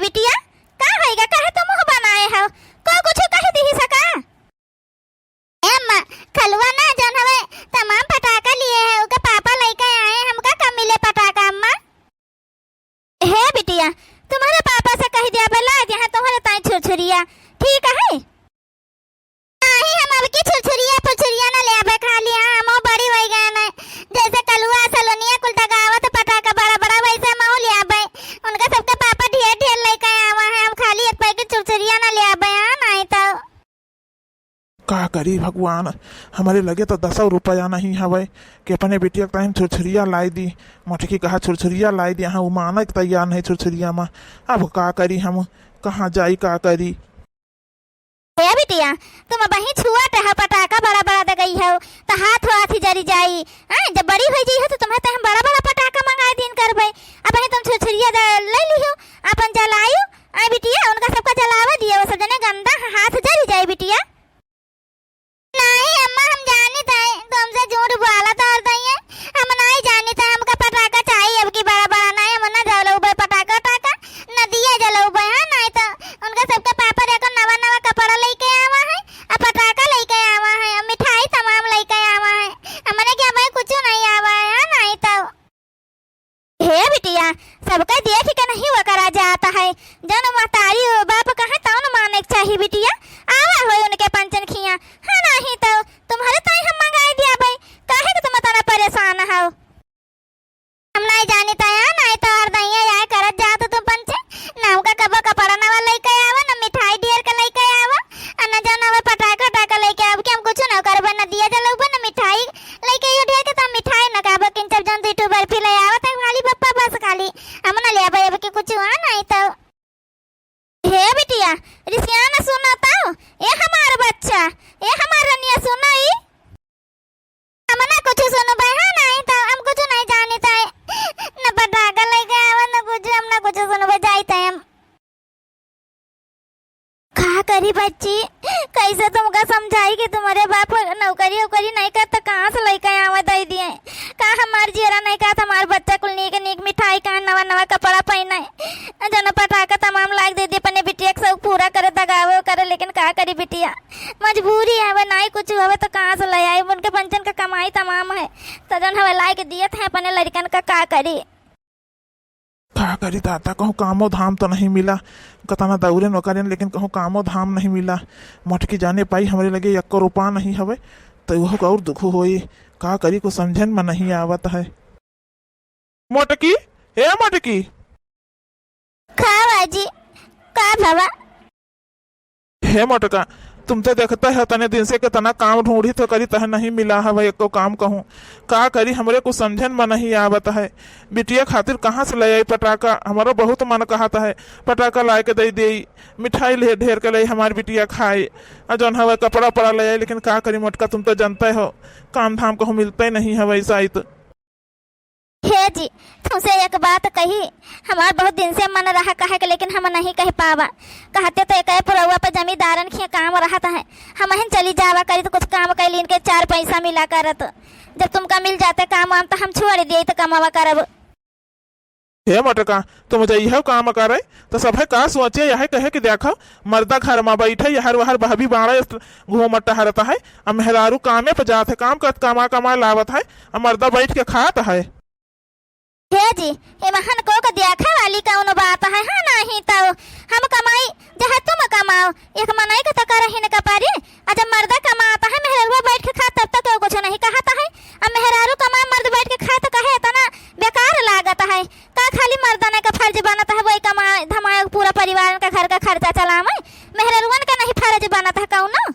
बिटिया का होएगा काहे तुम मुंह बनाए हो को कुछ कह दी सका अम्मा खलवा ना जन हवे तमाम पटाखा लिए है ओके पापा लेके आए हमका कब मिले पटाखा अम्मा हे बिटिया तुम्हारे पापा से कह दिया बेला यहाँ तुम्हारे ताई छुरछुरिया ठीक है नहीं हम अब की छुरछुरिया पुरछुरिया ना ले आबे खा लिया हम बड़ी होई गए ना जैसे कलुआ सलोनिया कुलटा गावत पटाखा बड़ा बड़ा वैसे हम ले आबे उनका सबके पापा ढेर ढेर लेके आवा है हम खाली एक पैकेट छुरछुरिया ना ले आबे नहीं तो का करी भगवान हमारे लगे तो 10 रुपया नहीं हवे कि अपने बेटिया टाइम छुरछुरिया लाई दी मोटकी कहा छुरछुरिया लाई दी हाँ वो मानक तैयार नहीं छुरछुरिया में अब का करी हम कहाँ जाई का करी हे बिटिया तुम वही छुआ टहा पटाखा बड़ा बड़ा दे गई हो तो हाथ हाथ ही जरी जाई जब बड़ी हो जाई हो तो तुम्हें तो हम बड़ा बड़ा पटाखा मंगा दिन करबे अब तुम छुरछुरिया ले लियो अपन जलायो आ बिटिया उनका सबका जलावा दिया वो सब जने गंदा हाथ जरी जाई बिटिया नहीं अम्मा हम जानी था तुमसे झूठ बोला तो और दइए हम नहीं जानी था हमका पटाखा चाहिए अब की बड़ा बड़ा नहीं हम ना जलाऊ बे पटाखा टाका न दिया जलाऊ बे हां नहीं तो उनका सबका पापा देखो नवा नवा कपड़ा लेके आवा है अब पटाखा लेके आवा है अब मिठाई तमाम लेके आवा है हमने क्या भाई कुछ नहीं आवा है नहीं तो हे बिटिया सबका देख के नहीं वो करा जाता है जन महतारी बाप कहे तो न माने चाहिए बिटिया आवा हो उनके पंचन खिया हां नहीं तो तुम्हारे ताई हम मंगाई दिया भाई काहे कि तुम इतना परेशान हो हम नहीं जानी था नहीं तो और नहीं आए करत जा तो तुम पंचे नाव का कबा कपड़ा नवा लेके आवा न मिठाई ढेर के लेके आवा न जाना वे पटाखा टाका लेके आव के हम कुछ न करबे न दिया जलबे न मिठाई लेके यो ढेर के तो मिठाई न काबे किन सब जन दीटू बर्फी ले आवा त खाली पप्पा बस खाली हम न ले आबे के कुछ आ नहीं तो हे बिटिया रिसिया न सुनाता ये हमार बच्चा ये हमार रनिया सुनाई हम ना कुछ सुनबे है नहीं तो हम कुछ नहीं जानता है न पटाखा लेके आवा न कुछ हम ना कुछ सुनबे जाते हम का करी बच्ची कैसे तुमका समझाई कि तुम्हारे बाप नौकरी उकरी नहीं करता कहाँ से लेके आवा दे दिए का हमार जीरा नहीं का हमार बच्चा कुल नीक नीक मिठाई का नवा नवा कपड़ा पहना है जन पटाखा तमाम लाग दे दिए अपने बिटिया के सब पूरा करे दगावे करे लेकिन का करी बिटिया मजबूरी है वह नहीं कुछ हुए तो कहाँ से ले आई उनके पंचन का कमाई तमाम है तो जन हवे ला के दिए थे अपने लड़कन का करी का करी दादा कहूँ कामो धाम तो नहीं मिला कतना दौरे नौकरी लेकिन कहूँ कामो धाम नहीं मिला मोटकी जाने पाई हमारे लगे 1 रुपया नहीं हवे तो वह और दुख होई का करी को समझन में नहीं आवत है मोटकी हे मोटकी खा बाजी का भवा हे मोटका तुम तो देखता है तने दिन से कितना काम ढूंढी तो करी तह नहीं मिला है भाई को काम कहूँ का करी हमरे को समझन में नहीं आवत है बिटिया खातिर कहाँ से ले आई पटाखा हमारा बहुत मन कहता है पटाखा ला के दे दे मिठाई ले ढेर के ले हमारी बिटिया खाए जौन हवा कपड़ा पड़ा ले आई लेकिन का करी मोटका तुम तो जानते हो काम धाम कहूँ मिलता ही नहीं है वैसा ही तो हे जी तुमसे एक बात कही हमार बहुत दिन से मन रहा कहे के लेकिन हम नहीं कह पावा कहते तो एक पुरवा पर जमींदारन के काम रहता है हम ही चली जावा करी तो कुछ काम कैली इनके 4 पैसा मिला करत जब तुमका मिल जाते काम वाम तो हम छोड़ दिए तो कमावा करब हे मटका तुम यह काम करे तो सब का सोचे यह कहे कि देखो मर्दा घर में बैठे यहर वहर भाभी बाड़ा घूमट टहरता है मेहरारू कामे पे जाते काम कर कमा कमा लावत है मर्दा बैठ के खात है हे जी ये महन को देखा वाली कौन बात है हाँ नहीं तो हम कमाई जहाँ तुम कमाओ एक मनाई का तो कर ही न कपारी जब मर्दा कमाता है मेहरारू बैठ के खा तब तक कुछ नहीं कहता है अब मेहरारू कमा मर्द बैठ के खा तो कहे इतना बेकार लागत है का खाली मर्दाने का फर्ज बनता है वही कमा धमाए पूरा परिवार का घर का खर्चा चलावे मेहरारूवन का नहीं फर्ज बनता है कौन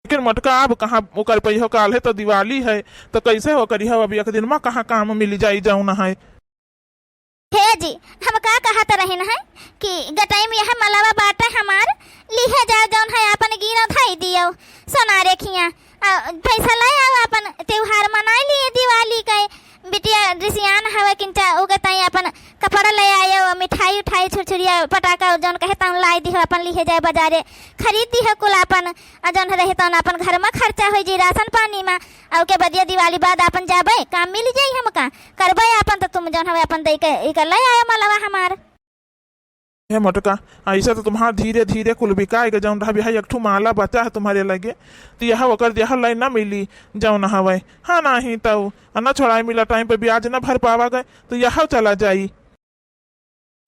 लेकिन मटका अब कहाँ वो कर पई हो काल है तो दिवाली है तो कैसे हो करी हो अभी एक दिन में कहाँ काम मिल जाई जाऊ ना है हे जी हम का कहत रहिन है कि गटाई में यह मलावा बाटा हमार लिहे जाओ जौन है अपन गिनो धाई दियो सोना रेखिया पैसा ले आओ अपन त्योहार मनाई लिए दिवाली के बिटिया रिसियान हवे किंचा उगे ताई अपन कपड़ा ले आयो मिठाई उठाई छुरछुरिया पटाखा जौन कहे तौन लाई दी अपन लिहे जाए बाजारे खरीद दी है कुल अपन जौन रहे तौन अपन घर में खर्चा हो जी राशन पानी में और के बदिया दिवाली बाद अपन जाबे काम मिल जाई हमका करबे अपन तो तुम जौन हवे अपन दे के ले आयो मलवा हमार हे मोटका, ऐसा तो तुम्हारा धीरे धीरे कुल बिकाएगा जौन रहा बिहाई एक ठू माला बचा है तुम्हारे लगे तो यह ओकर यह लाइन ना मिली जौन हवे। हाँ नहीं तो न छोड़ाई मिला टाइम पे ब्याज न भर पावा गए तो यह चला जाई।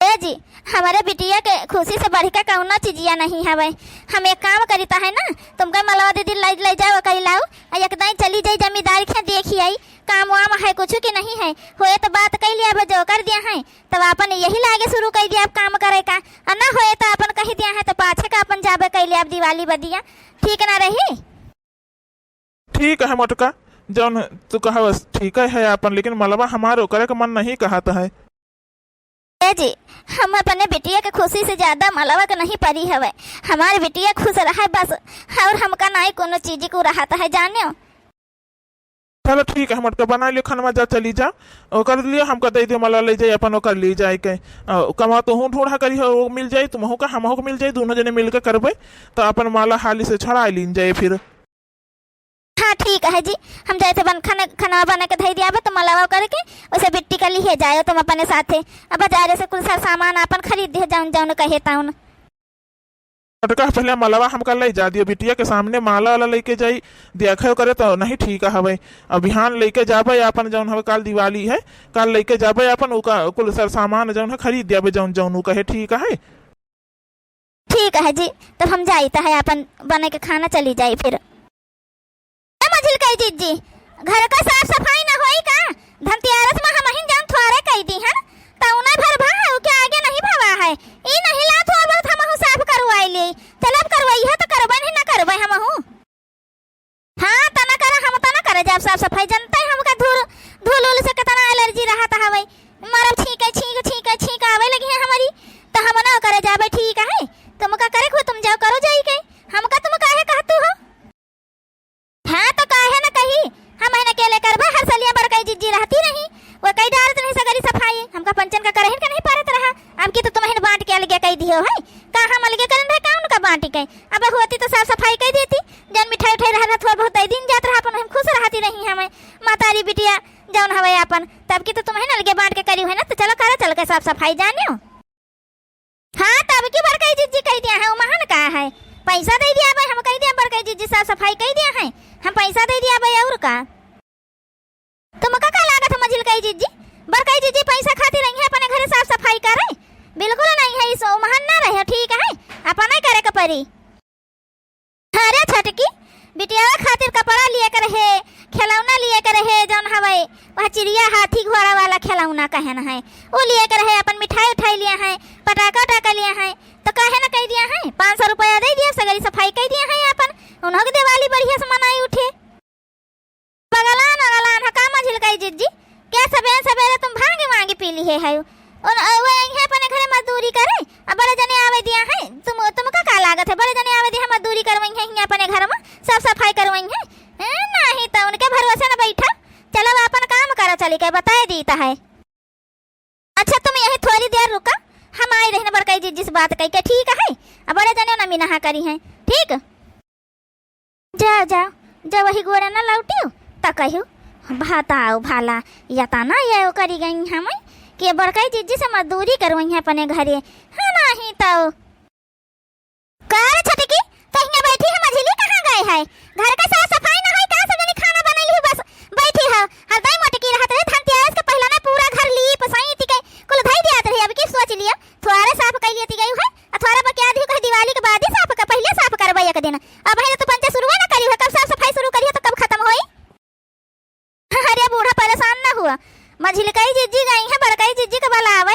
ए जी, हमारे बिटिया के खुशी से बढ़ के कौनो चीजिया नहीं हवे। हम एक काम करीता है ना, तुमका मलवा दीदी ले जाओ कही लाओ एकदम चली जाई जमींदारी के देखी आई काम वाम है कुछ की नहीं है होए तो बात कह लिया जो कर दिया है तब अपन यही लागे शुरू कर दिया काम करे का और ना होए तो अपन कह दिया है तो पाछे का अपन जाबे कह लिया दिवाली बदिया ठीक ना रही। ठीक है मोटका, जौन तू कहा बस ठीक है अपन, लेकिन मलबा हमारे ओकरे का मन नहीं कहता है। ए जी, हम अपने बिटिया के खुशी से ज्यादा मलवा के नहीं परी हवे। हमारे बिटिया खुश रहा बस और हमका नहीं कोनो चीज को रहता है जाने। चलो ठीक है मोटका, बना लियो खनवा जा चली जा ओकर लिए हमका दे दियो मलबा ले जाए अपन ओकर ले जाए के कमा तो हूँ ढूंढा करी हो वो मिल जाए तुमहू का हमहू को मिल जाए दोनों जने मिल के करबे तो अपन माला हाली से छड़ा लीन जाए फिर। हाँ ठीक है जी, हम जैसे खाना बना के धई दिया तो मलावा करके उसे बिट्टी का लिए जाए तुम अपने साथे अब बाजार से कुल सारा सामान अपन खरीद दे जाऊन जाऊन कहे ताउन। मोटका पहले मलबा हमका ले जा दियो, बिटिया के सामने माला वाला लेके जाई देखो करे तो नहीं ठीक हवे। अब बिहान लेके जाबे अपन जौन हवे काल दिवाली है काल लेके जाबे अपन उका कुल सारा सामान जौन है खरीद दिया जौन जौन कहे ठीक है। ठीक है जी, तब हम जाइता है अपन बने के खाना चली जाई फिर। मझिल कही जीजी, घर का साफ सफाई न होई का धनतेरस में हम हिन जान थोड़े कही दी हन तौना भर भा है के आगे नहीं भवा है ई नहीं ला थोड़ बहुत हम साफ करवाई ले चल अब करवाई है तो करबे नहीं ना करबे हम हूं। हां तना कर हम तना करे जब साफ सफाई जनता है हमका धूल से कितना एलर्जी रहता हवे मरब छींक आवे लगी है हमारी तो हम ना करे जाबे ठीक है तुम का करे को तुम जाओ करो जाई के हमका तुम काहे कहतू हो। हाँ तो काहे ना कही हम है अकेले करबे हर सलिया बर कई जिज्जी रहती नहीं वो कई डालत नहीं सगरी सफाई हमका पंचन का करहिन का नहीं पारत रहा अब की तो तुम्हें बांट के अलगे कई दियो है का हम अलगे करन है कौन का बांटी के अब होती तो साफ सफाई कई देती जन मिठाई उठाई रहा थोड़ा बहुत दिन जात रहा अपन हम खुश रहती नहीं हमें मातारी बिटिया जौन हवे अपन तब की तो तुम्हें अलगे बांट के करी है ना तो चलो करा चल के साफ सफाई जानियो। हाँ तब की बर कई जिज्जी कई दिया है वो महान का है पैसा दे दिया भाई हम कह दिया बर कई जिज्जी साफ सफाई कई दिया है हम पैसा दे दिया भाई और का तुमका का लागत है मझिल कई जिज्जी बर कई जिज्जी पैसा खाती रही है अपने घरे साफ सफाई करे बिल्कुल नहीं है सो महान ना रहे ठीक है अपन नहीं करे का परी। अरे छटकी बिटिया खातिर कपड़ा लिए कर है खिलौना लिए कर है जौन हवे वह चिड़िया हाथी घोड़ा वाला खिलौना कहन है वो लिए कर है अपन मिठाई उठाई लिया है पटाखा उटाखा लिया है तो कहे ना कह दिया है 500 रुपया दे दिया सगरी सफाई कह दिया है अपन उन्हों की दिवाली बढ़िया से मनाई उठे। बगलान हका मझिल कई जिज्जी क्या सवेरे तुम भांगे मांगे पी ली है और वो यहां अपने घरे मजदूरी करे अब बड़े जने आवे दिया है तुम का लागत है बड़े जने आवे दिया मजदूरी करवई है यहां अपने घर में साफ सफाई करवई है नहीं तो उनके भरोसे न बैठा चलो अपन काम करो चली के बता दीता है। अच्छा तुम यही थोड़ी देर रुका हम आई रहने बड़कई जी जिस बात कही के ठीक है अब बड़े जने ना मिनहा करी है ठीक जा वही गोरा ना लौटियो त कहियो बताओ भाला या तना ये करी गई हम कि बड़कई जिज्जी से मजदूरी करवई है अपने घरे हाँ नहीं तो कार छटकी कहीं बैठी है मझिली कहाँ गए है घर का साफ सफाई ना है कहां से जनी खाना बनैली बस बैठी है हरदम मटकी रहत रहे धनतेरस के पहला ना पूरा घर लीप सही के कुल धई दियात रही अब की सोच लिया थोड़े साफ कर लेती गई है अथवारा बकिया दी कह दिवाली के बाद ही साफ का पहले साफ करबे एक दिन अब है तो पंचे शुरू ना करी है कब साफ सफाई शुरू करी है तो कब खत्म होई। अरे बूढ़ा परेशान ना हुआ मझिलकई जिज्जी गई है बड़कई जिज्जी के बला आवे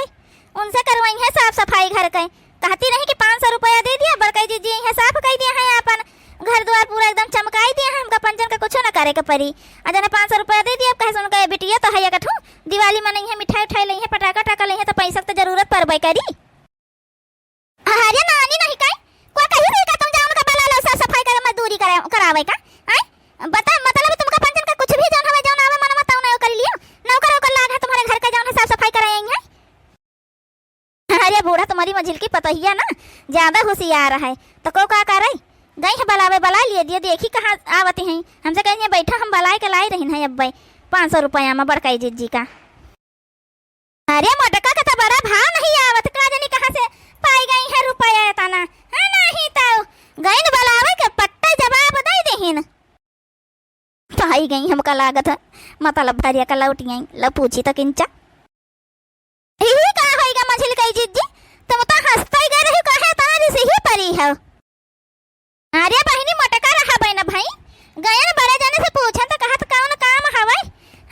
उनसे करवाई है साफ सफाई घर के कहती नहीं कि 500 रुपया दे दिया बड़कई जिज्जी यहां साफ कर दिया है अपन घर द्वार पूरा एकदम चमकाई दिया है हमका पंचन का कुछ ना करे के परी अजने 500 रुपया दे दिया कहे सुन के बिटिया तो है कठू दिवाली में नहीं है मिठाई उठाई लई है पटाखा टाका लई है तो पैसा तो जरूरत पड़बे करी। अरे नानी नहीं कहे को कही नहीं का तुम जाओ उनका बला लो साफ सफाई कर मजदूरी करावे का हैं बता मतलब तुमका पंचन का कुछ भी जान हवे जान आवे मन मत ना कर लियो नौकर होकर लाग है तुम्हारे घर का जान है साफ सफाई कराएंगे। अरे बूढ़ा तुम्हारी मझिल की पतहिया ना ज्यादा होशियार है तो को का करे गई है बलावे बला लिए दिए देखी कहाँ आवती हैं हमसे कहीं बैठा हम बलाए के लाई रही है अब 500 रुपया में बड़कई जिज्जी का। अरे मोटका का तो बड़ा भाव नहीं आवत का जानी कहाँ से पाई गई न बलावे के पट्टा जवाब दे देहिन। पाई गई हमका लागत है मतलब भरिया का लौट गई ल पूछी तो किंचा ही का होएगा मछली कई जिज्जी तुम तो हंसता ही गए रही कहे तारी से ही परी है। अरे बहनी मटका रहा बहना भाई गए न बड़े जने से पूछन तो कहा तो कौन काम हवै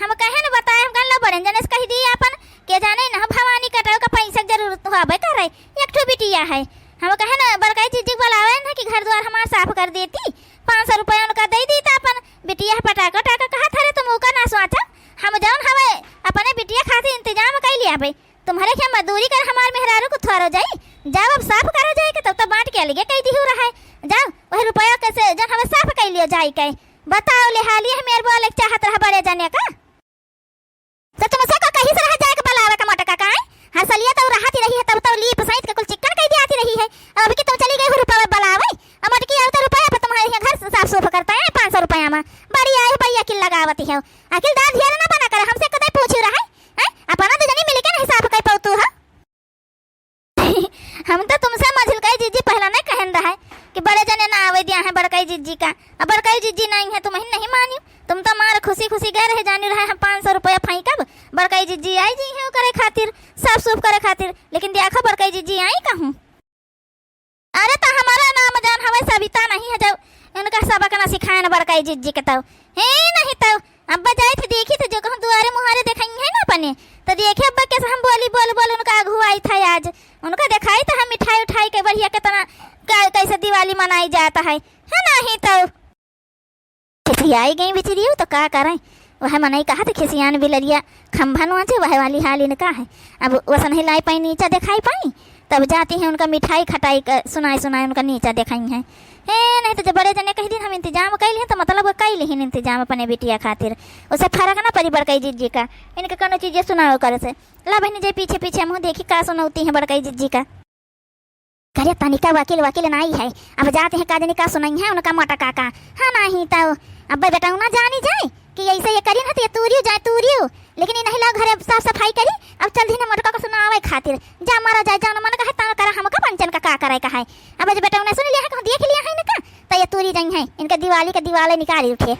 हम कहे न बताए हम गन बड़े जने से कह दी अपन के जाने न भवानी कटाव का पैसा जरूरत होबे करे एक ठो बिटिया है हम कहे न बड़काई जिज्जी बुलावे न कि घर द्वार हमार साफ कर देती 500 रुपया उनका दे दी तो अपन बिटिया पटाका टाका कहा थारे तुम का ना सोचा हम जौन हवे अपने बिटिया खातिर इंतजाम कर लिया भाई तुम्हारे क्या मजदूरी कर हमार मेहरारू को थोरो जाई जाओ अब साफ करो जाए के तब तो बांट के अलगे कह दी हो रहा है जाओ वह रुपया कैसे जौन हमें साफ कर लियो जाई के बताओ ले हालिए मेरे बोले चाहत रहा बड़े जाने का तो तुम से का कहीं से रह जाए के बलावे का मटका का हर सलिया तो रहती रही है तब तो लीप सहित के कुल चिकन कह दी आती रही है अब कि तुम चली गई रुपया बलावे अब मटकी आउ तो रुपया पे तुम्हारे यहाँ घर साफ सुफ करता है 500 रुपया में बड़ी आए भैया किल लगावती है अकिल दाद धियान ना बना कर हमसे कदे पूछू रहा है अपना तो जनी मिल के नहीं साफ कर पाऊ है हम तो तुमसे मझिलकाई जीजी पहला नहीं कहन रहा है कि बड़े जने ना आवे दिया है बड़काई जीजी का अब बड़काई जीजी नहीं है तुम्हें नहीं मानियो तुम तो मार खुशी खुशी गए रहे जानी रहे हम 500 रुपया फाई कब बड़काई जीजी आई जी है करे खातिर साफ सुफ करे खातिर लेकिन देखो बड़काई जीजी आई कहूँ अरे तो हमारा नाम जान हवे सविता नहीं है जब उनका सबक ना सिखाए ना बड़काई जीजी के तब हे नहीं तब अब्बा जाए थे देखी थे जो कहूँ दुआरे मुहारे देखेंगे है ना अपने तो देखे अब्बा कैसे हम बोली बोल बोल उनका अगुआ आई था आज उनका दिखाई था हम मिठाई उठाई के बढ़िया कितना कैसे दिवाली मनाई जाता है नहीं तो खिसियाई गई बिचरी तो क्या करें वह मनाई कहा था खिसियान बिलरिया खम्भा नोचे वह वाली हाल इनका है अब वैसा नहीं लाई पाई नीचा दिखाई पाई तब जाती है उनका मिठाई खटाई सुनाई सुनाई उनका नीचा दिखाई है नहीं तो जब बड़े जने कह दिन हम इंतजाम कर लिए तो मतलब कर ली इंतजाम अपने बिटिया खातिर उसे फर्क ना पड़ी बड़काई जिज्जी का इनके कोनो चीजें सुनाओ करे से ला बहनी जे पीछे पीछे मुँह देखी का सुनौती है बड़काई जिज्जी का करे तनिका वकील वकील नहीं है अब जाते हैं काजनी का सुनाई है उनका मोटा काका हाँ नहीं तो अब बेटा ना जानी जाए कि ऐसे ये करी ना तो ये तूरियो जाए तूरियो लेकिन ये नहीं लोग घर साफ सफाई करी अब चल दी ना मोटका को सुनावे खातिर जा मारा जाए जाओ मन कहे ता करा हमका पंचन का करे का है अब जो बेटा ने सुन लिया है कह देख लिया है ना का तो ये तूरी जाई है इनका दिवाली का दिवाले निकाली उठे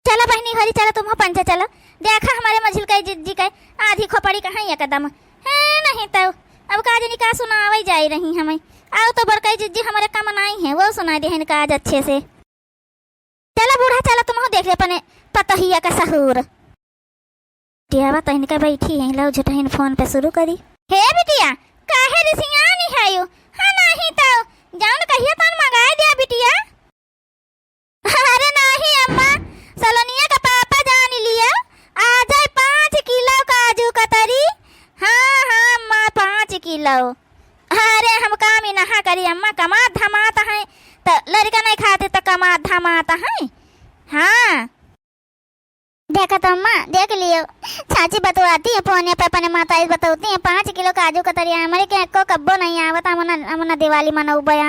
चलो बहनी हरी चलो तुम पंच चलो देखा हमारे मझिल का जिज्जी का आधी खोपड़ी कहाँ एकदम है नहीं तो अब काजनी का सुनावे जाई रही हमें आओ तो बड़काई जिज्जी हमारे काम नहीं है वो सुना दे इनका आज अच्छे से चलो बूढ़ा चलो तुम देख ले अपने पतहिया का सहूर टियावा तो इनका बैठी है लो झटहिन फोन पे शुरू करी हे बिटिया काहे रिसियानी है यू हां नहीं तो जान कहिया तन मंगाए दिया बिटिया अरे नहीं अम्मा सलोनिया का पापा जान लिया आ जाए 5 किलो काजू कतरी हाँ अम्मा 5 किलो अरे हम काम ही नहा करी अम्मा कमा धमाता है तो लड़का नहीं खाते तो कमा धमाता है हाँ देखा तो अम्मा देख लियो चाची बतवाती है फोन पे अपने माता बताती है 5 किलो काजू कतरी हमारे के को कब्बो नहीं आवत हमना दिवाली मनाऊ बया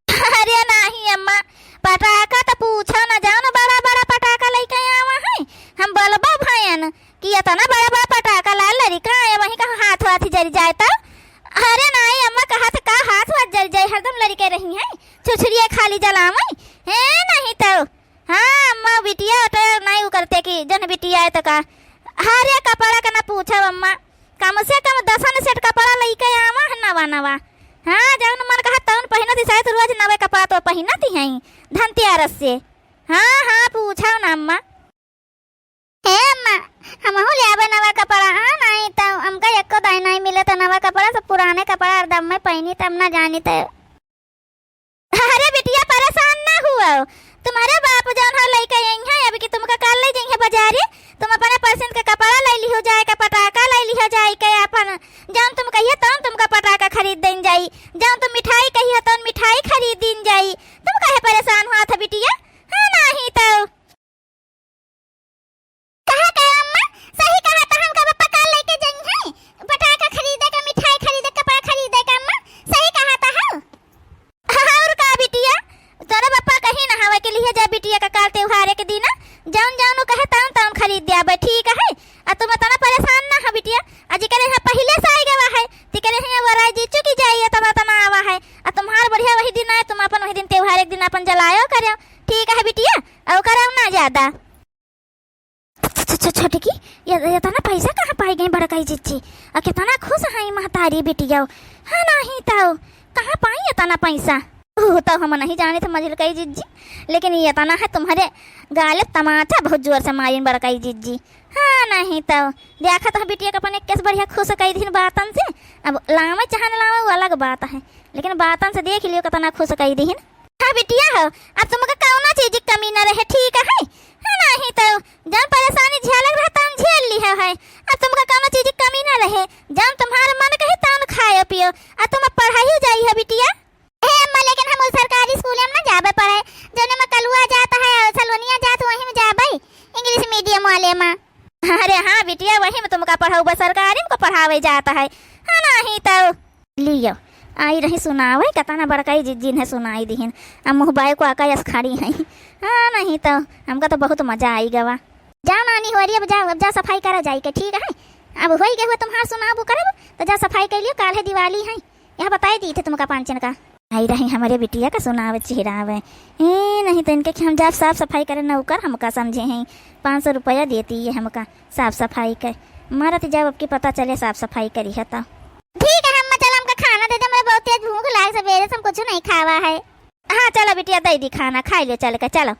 अरे नहीं अम्मा पटाखा तो पूछो ना जाओ ना बड़ा बड़ा पटाखा लेके आवा है हम बोलबा भयन कि इतना बड़ा बड़ा पटाखा लाल लड़का है वहीं का हाथ वाथ जरी जाए तो अरे नहीं अम्मा कहा था का हाथ वाथ जल जाए हरदम लड़के रही है छुछड़िया खाली जलावे है नहीं तो हाँ अम्मा बिटिया तो नहीं करते कि जन बिटिया है तो का हरे कपड़ा का ना पूछो अम्मा कम से कम 10 सेट कपड़ा लेके आवा है नवा नवा हाँ जब मन कहा तौन पहनती शायद रोज नवे कपड़ा तो पहनती है धनतेरस से हाँ पूछो ना अम्मा हे अम्मा हम हो ले आवे नवा कपड़ा हाँ नहीं तो हमका एको दाई नहीं मिले तो नवा कपड़ा सब पुराने कपड़ा हरदम में पहनी तब ना जानी तो अरे बिटिया परेशान ना हुआ तुम्हारे बाप जान है लेके आई है अभी कि तुमका काल ले जाई है बाजारे तुम अपने पर्सन के कपड़ा ले ली हो जाए का पटाखा ले ली हो जाए के अपन जान तुम कहिए तो तुमका पटाखा खरीद देन जाई जान तुम मिठाई कहिए तो मिठाई खरीद दिन जाई तुम काहे परेशान हुआ था बिटिया हां नहीं तो कहा के अम्मा सही कहा था हमका पापा काल लेके जाई है पटाखा खरीदे का मिठाई खरीदे कपड़ा खरीदे का अम्मा सही कहा था और का बिटिया तोरा पापा कहीं ना हवा के लिए जा बिटिया का काल त्योहार के दिन जान जानो कहे तान तान खरीद दिया बे ठीक है आ तुम इतना परेशान कहाँ पाई गई बड़काई जीजी और कितना खुश है महतारी बिटिया हाँ नहीं तो कहाँ पाई इतना पैसा ओह तो हम नहीं जाने थे मजलकई जीजी लेकिन ये इतना है तुम्हारे गाले तमाचा बहुत जोर से मारिन बड़काई जीजी हाँ नहीं तो देखा तो बिटिया का अपने केस बढ़िया खुश कई दिन बातन से अब लावे चाहे न लावे वो अलग बात है लेकिन बातन से देख लियो कितना खुश कई दिन हाँ बिटिया हो अब तुमका कौना चीज की कमी न रहे ठीक है नहीं तो जब परेशानी झेलक रहा तब झेल ली है अब तुमका कौना चीज की कमी न रहे जब तुम्हारा मन कहे तब खाए पियो अब तुम पढ़ाई जाई है बिटिया लेकिन हम सरकारी स्कूल में ना जाबे पढ़े जो में कलुआ जाता है सलवनिया जात वहीं में जाबे इंग्लिश मीडियम वाले में अरे हाँ बिटिया वहीं में तुमका पढ़ाऊ सरकारी में को पढ़ावे जाता है हाँ नहीं तो लियो आई रही सुनावे कतना बड़काई जिन है सुनाई दीन अब मुहबाई को आकाश खड़ी है हाँ नहीं तो हमका तो बहुत मजा आई गवा जा नानी हो रही अब जाओ अब जा सफाई करा जाई के ठीक है अब हो गए हुआ तुम्हारा सुनाबो करब तो जा सफाई कर लियो काल है दिवाली है यहाँ बताई दी थे तुमका पांचन का आई रही हमारे बिटिया का सुनावे चिहरावे नहीं तो इनके हम जब साफ सफाई करे नौकर हमका समझे हैं 500 रुपया देती है हमका साफ सफाई कर मारा तो जब आपकी पता चले साफ सफाई करी है तो ठीक है हम चल हमका खाना दे दे मुझे बहुत तेज भूख लाग सवेरे से हम कुछ नहीं खावा है हाँ चलो बिटिया दे दी खाना खा लियो चल के चलो